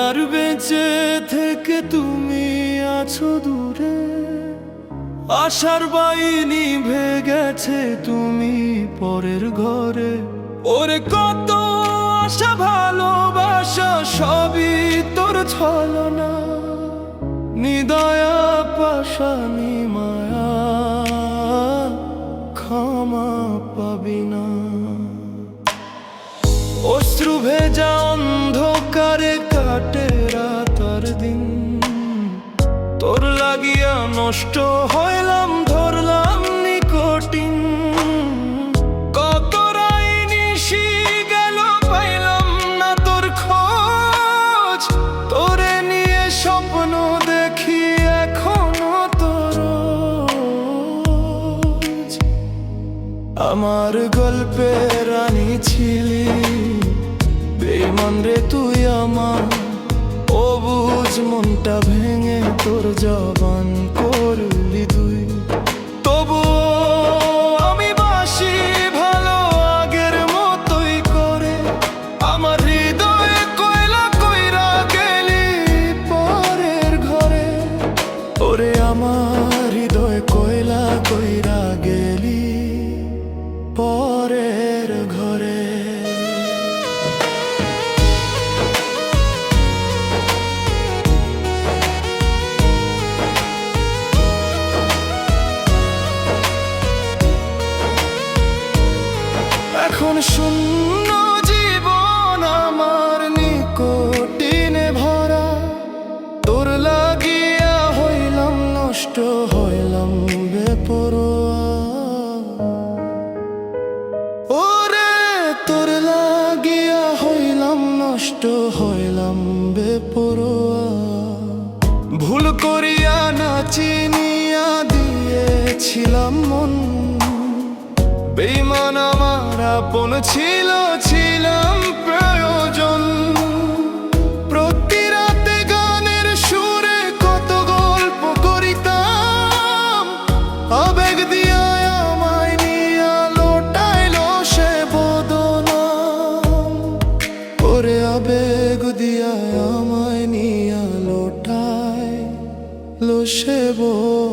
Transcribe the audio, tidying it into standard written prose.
আর বেঁচে থেকে তুমি আছো দূরে, আশার বাহিনী ভেঙে গেছে তুমি পরের ঘরে। ওরে কত আশা ভালোবাসা সবই তোর ছলনা, নিদয়া পাশানি মায়া ক্ষমা পাবি না। অশ্রু ভেজা অন্ধকারে কাটে রাত আর দিন, তোর লাগিয়া নষ্ট হইলাম ধরলাম নিকটিন। কত রাই নিশি গেল পাইলাম না তোর খোঁজ, তোরে নিয়ে স্বপ্ন দেখি এখনো তোর। আমার গল্পের রানী ছিলি, বেঈমান রে তুই আমার। অবুঝ মনটা ভেঙে তোর জবান করলি তুই। তবুও আমি বাসি ভালো আগের মতোই করে, আমার হৃদয়ে কয়লা কইরা গেলি পরের ঘরে। ওরে আমার হৃদয় কয়লা কইরা গেলি পরের ঘরে। এখন শূন্য জীবন আমার নিকটিনে ভরা, তোর লাগিয়া হইলাম নষ্ট হইলাম বেপরোয়া। ওরে তোর লাগিয়া হইলাম নষ্ট হইলাম বেপরোয়া। ভুল করিয়া না চিনিয়া দিয়েছিলাম মন, বেঈমান আমার আপন ছিল ছিলাম প্রয়োজন। প্রতি রাতে গানের সুরে কত গল্প করিতাম, আবেগ দিয়া আমায় নিয়া লোটাইলো সে বদনাম। ওরে আবেগ দিয়া আমায় নিয়া লোটাইলো সে বদনাম।